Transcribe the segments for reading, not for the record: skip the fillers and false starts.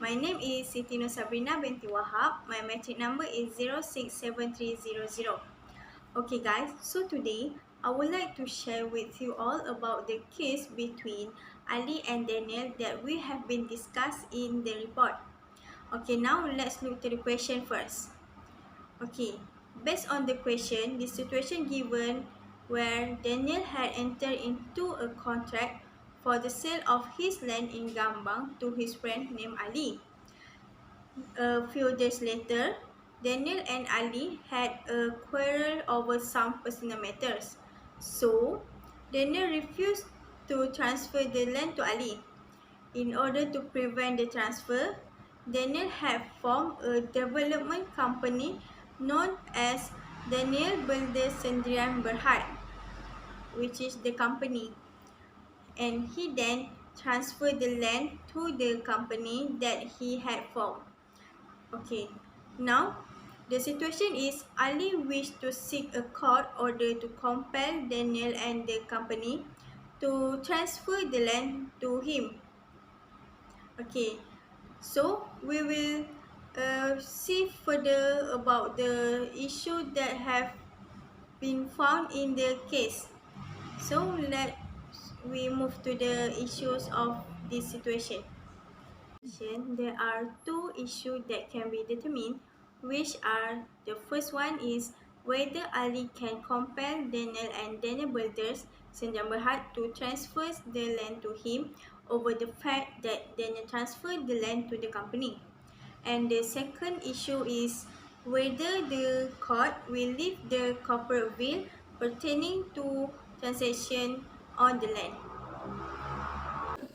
My name is Siti Nur Sabrina binti Wahab. My matric number is 067300. Okay guys, so today I would like to share with you all about the case between Ali and Daniel that we have been discussed in the report. Okay, now let's look to the question first. Okay, based on the question, the situation given where Daniel had entered into a contract for the sale of his land in Gambang to his friend named Ali. A few days later, Daniel and Ali had a quarrel over some personal matters. So, Daniel refused to transfer the land to Ali. In order to prevent the transfer, Daniel had formed a development company known as Daniel Builder Sendirian Berhad, which is the company, and he then transferred the land to the company that he had formed. Okay, now the situation is Ali wished to seek a court order to compel Daniel and the company to transfer the land to him. Okay, so we will see further about the issue that have been found in the case. So let we move to the issues of this situation. There are two issues that can be determined, which are the first one is whether Ali can compel Daniel and Daniel Builders Sendirian Berhad to transfer the land to him over the fact that Daniel transferred the land to the company. And the second issue is whether the court will lift the corporate bill pertaining to transaction on the land.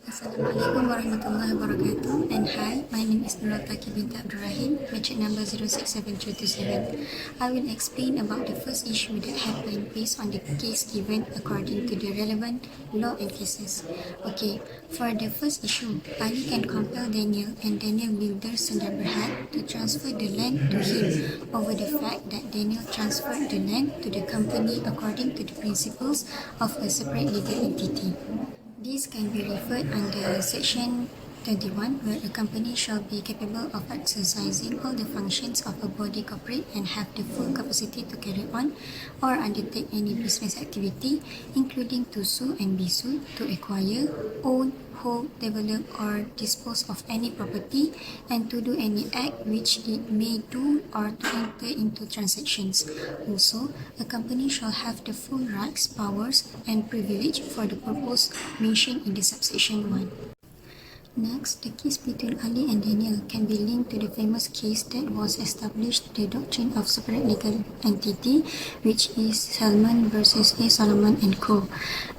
Assalamualaikum warahmatullahi wabarakatuh, and hi, my name is Nurul Taki binti Abdul Rahim, matric number 067327. I will explain about the first issue that happened based on the case given according to the relevant law and cases. Okay, for the first issue, Ali can compel Daniel and Daniel Builder Sendirian Berhad to transfer the land to him over the fact that Daniel transferred the land to the company according to the principles of a separate legal entity. This can be referred under Section 21, where a company shall be capable of exercising all the functions of a body corporate and have the full capacity to carry on or undertake any business activity, including to sue and be sued, to acquire, own, hold, develop or dispose of any property, and to do any act which it may do or to enter into transactions. Also, a company shall have the full rights, powers, and privilege for the purpose mentioned in the subsection 1. Next, the case between Ali and Daniel can be linked to the famous case that was established the doctrine of separate legal entity, which is Salman versus A. Solomon and Co.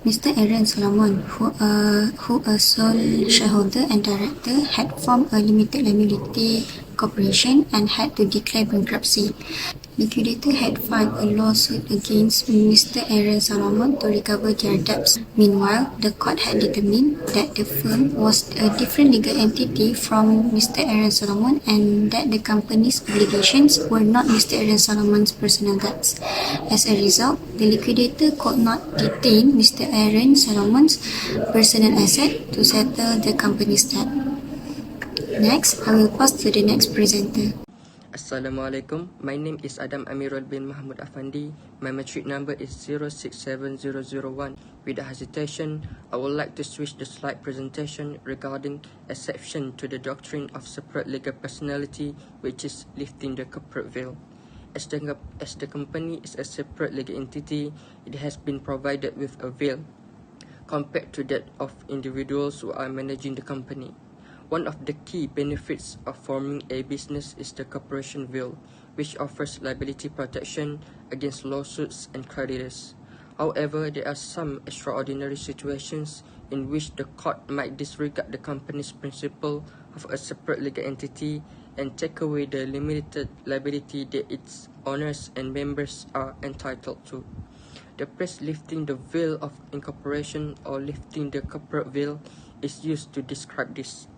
Mr. Aaron Solomon, who a sole shareholder and director, had formed a limited liability corporation and had to declare bankruptcy. Liquidator had filed a lawsuit against Mr. Aaron Solomon to recover their debts. Meanwhile, the court had determined that the firm was a different legal entity from Mr. Aaron Solomon and that the company's obligations were not Mr. Aaron Solomon's personal debts. As a result, the liquidator could not detain Mr. Aaron Solomon's personal asset to settle the company's debt. Next, I will pass to the next presenter. Assalamualaikum. My name is Adam Amirul bin Mahmud Afandi. My matric number is 067001. Without hesitation, I would like to switch the slide presentation regarding exception to the doctrine of separate legal personality, which is lifting the corporate veil. As the company is a separate legal entity, it has been provided with a veil compared to that of individuals who are managing the company. One of the key benefits of forming a business is the corporation veil, which offers liability protection against lawsuits and creditors. However, there are some extraordinary situations in which the court might disregard the company's principle of a separate legal entity and take away the limited liability that its owners and members are entitled to. The phrase lifting the veil of incorporation or lifting the corporate veil is used to describe this.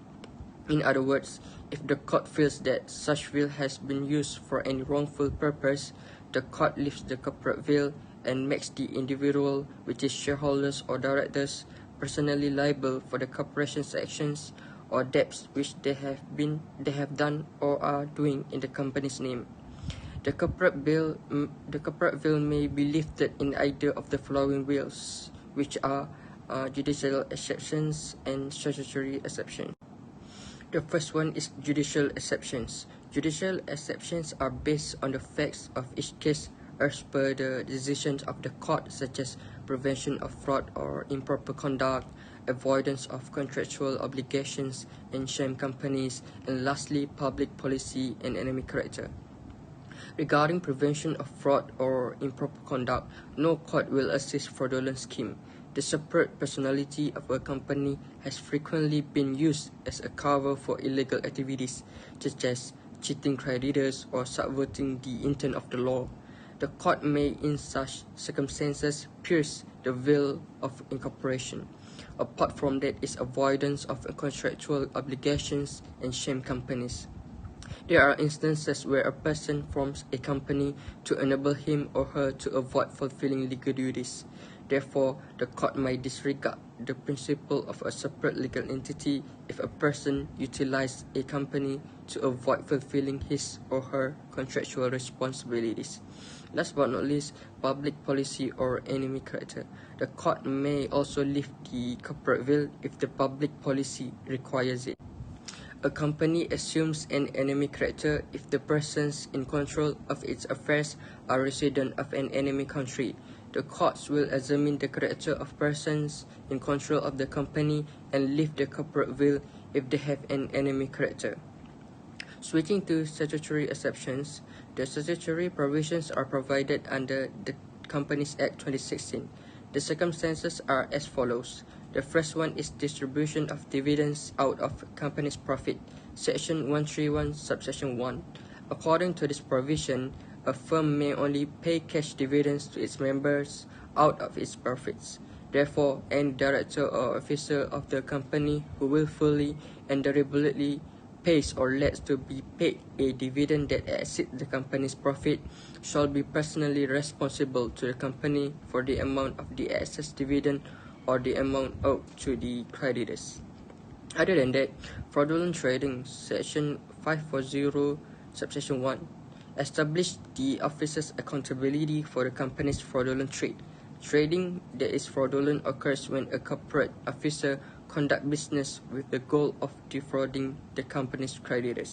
In other words, if the court feels that such veil has been used for any wrongful purpose, the court lifts the corporate veil and makes the individual, which is shareholders or directors, personally liable for the corporation's actions or debts which they have done or are doing in the company's name. The corporate bill may be lifted in either of the following wills, which are judicial exceptions and statutory exceptions. The first one is judicial exceptions. Judicial exceptions are based on the facts of each case as per the decisions of the court, such as prevention of fraud or improper conduct, avoidance of contractual obligations and sham companies, and lastly, public policy and enemy character. Regarding prevention of fraud or improper conduct, no court will assist fraudulent scheme. The separate personality of a company has frequently been used as a cover for illegal activities, such as cheating creditors or subverting the intent of the law. The court may, in such circumstances, pierce the veil of incorporation. Apart from that is avoidance of contractual obligations and sham companies. There are instances where a person forms a company to enable him or her to avoid fulfilling legal duties. Therefore, the court might disregard the principle of a separate legal entity if a person utilizes a company to avoid fulfilling his or her contractual responsibilities. Last but not least, public policy or enemy character. The court may also lift the corporate veil if the public policy requires it. A company assumes an enemy character if the persons in control of its affairs are residents of an enemy country. The courts will examine the character of persons in control of the company and lift the corporate veil if they have an enemy character. Switching to statutory exceptions, the statutory provisions are provided under the Companies Act 2016. The circumstances are as follows. The first one is distribution of dividends out of company's profit, Section 131, subsection 1. According to this provision, a firm may only pay cash dividends to its members out of its profits. Therefore, any director or officer of the company who willfully and deliberately pays or lets to be paid a dividend that exceeds the company's profit shall be personally responsible to the company for the amount of the excess dividend or the amount owed to the creditors. Other than that, fraudulent trading, Section 540, subsection 1, establish the officer's accountability for the company's fraudulent trade. Trading that is fraudulent occurs when a corporate officer conduct business with the goal of defrauding the company's creditors.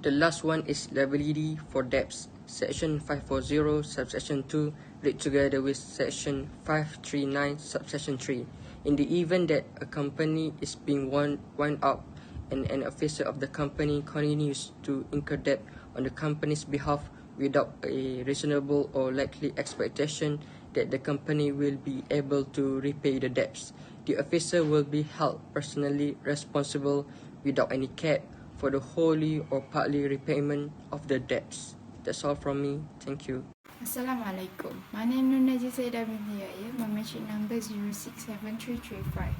The last one is liability for debts, Section 540, subsection 2, read together with Section 539, subsection 3. In the event that a company is being wound up and an officer of the company continues to incur debt on the company's behalf without a reasonable or likely expectation that the company will be able to repay the debts, the officer will be held personally responsible without any cap for the wholly or partly repayment of the debts. That's all from me. Thank you. Assalamualaikum. My name is Nur Najib Saidah binti Yahya. My matching number 067335.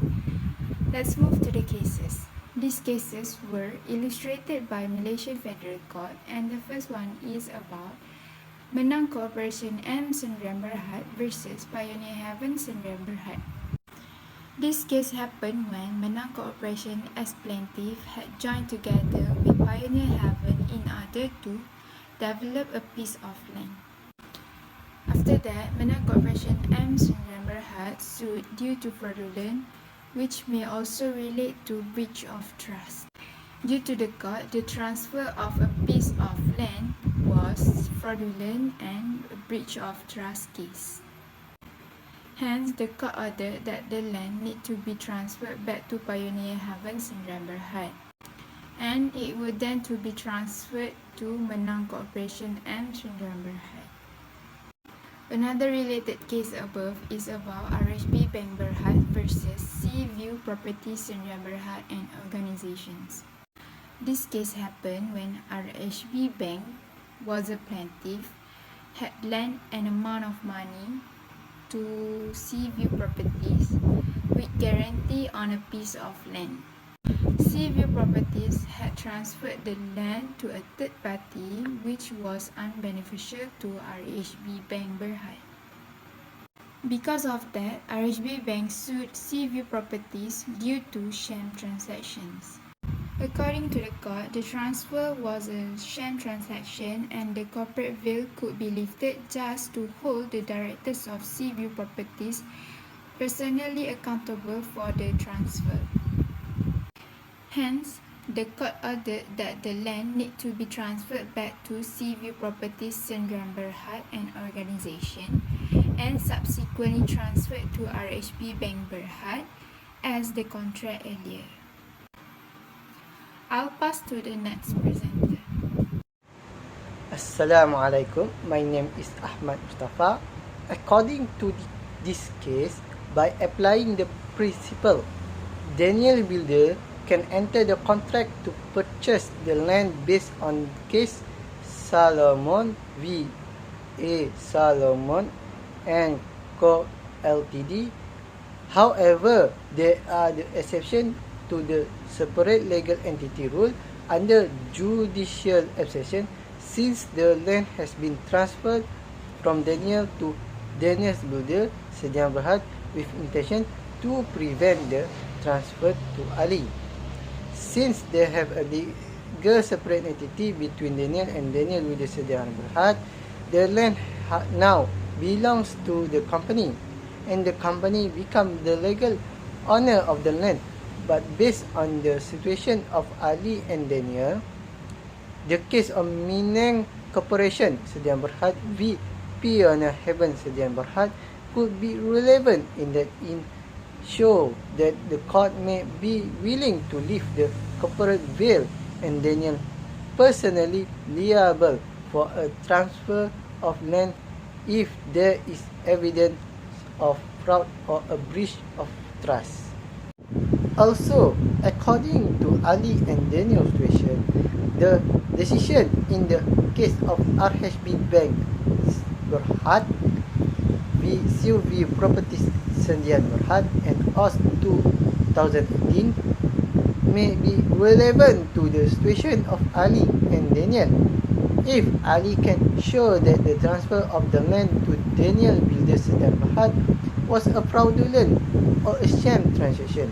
Let's move to the cases. These cases were illustrated by Malaysian Federal Court, and the first one is about Menang Corporation M. Sendirian Berhad versus Pioneer Heaven Sendirian Berhad. This case happened when Menang Corporation as plaintiff had joined together with Pioneer Heaven in order to develop a piece of land. After that, Menang Corporation M. Sendirian Berhad sued due to fraudulent, which may also relate to breach of trust. Due to the court, the transfer of a piece of land was fraudulent and a breach of trust case. Hence, the court ordered that the land need to be transferred back to Pioneer Heaven Sendirian Berhad, and it would then to be transferred to Menang Corporation and Sendirian Berhad. Another related case above is about RHB Bank Berhad versus Seaview Properties Sendirian Berhad and organizations. This case happened when RHB Bank was a plaintiff, had lent an amount of money to Seaview Properties with guarantee on a piece of land. Seaview Properties had transferred the land to a third party, which was unbeneficial to RHB Bank Berhad. Because of that, RHB Bank sued Seaview Properties due to sham transactions. According to the court, the transfer was a sham transaction and the corporate veil could be lifted just to hold the directors of Seaview Properties personally accountable for the transfer. Hence, the court ordered that the land need to be transferred back to Seaview Properties Sdn Berhad and organisation and subsequently transferred to RHB Bank Berhad as the contract earlier. I'll pass to the next presenter. Assalamualaikum. My name is Ahmad Mustafa. According to this case, by applying the principle, Daniel Builder can enter the contract to purchase the land based on case Salomon v. A. Salomon and Co. Ltd. However, there are the exception to the separate legal entity rule under judicial accession since the land has been transferred from Daniel to Daniel's Builder Sdn Berhad with intention to prevent the transfer to Ali. Since they have a legal separate entity between Daniel and Daniel Builder Sdn Berhad, the land now belongs to the company and the company become the legal owner of the land. But based on the situation of Ali and Daniel, the case of Minang Corporation Sdn Berhad v. Pioneer Heaven Sdn Berhad could be relevant in that show that the court may be willing to lift the corporate veil and Daniel personally liable for a transfer of land if there is evidence of fraud or a breach of trust. Also, according to Ali and Daniel's situation, the decision in the case of RHB Bank Berhad v. Seaview Properties Sdn Berhad and OS 2018 may be relevant to the situation of Ali and Daniel. If Ali can show that the transfer of the land to Daniel Builder Sdn Berhad was a fraudulent or a sham transaction,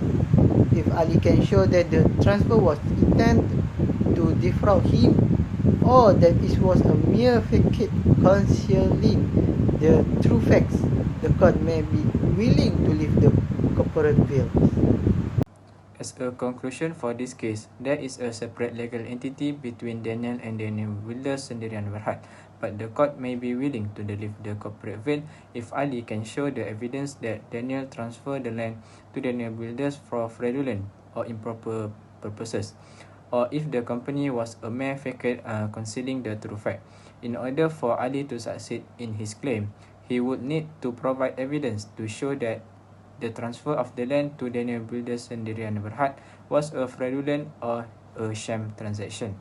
if Ali can show that the transfer was intended to defraud him or that it was a mere facade concealing the true facts, the court may be willing to lift the corporate veil. As a conclusion for this case, there is a separate legal entity between Daniel and Daniel Builder Sdn Berhad, but the court may be willing to lift the corporate veil if Ali can show the evidence that Daniel transferred the land to Daniel Builders for fraudulent or improper purposes, or if the company was a mere facade concealing the true fact. In order for Ali to succeed in his claim, he would need to provide evidence to show that the transfer of the land to Daniel Builders Sdn Berhad was a fraudulent or a sham transaction.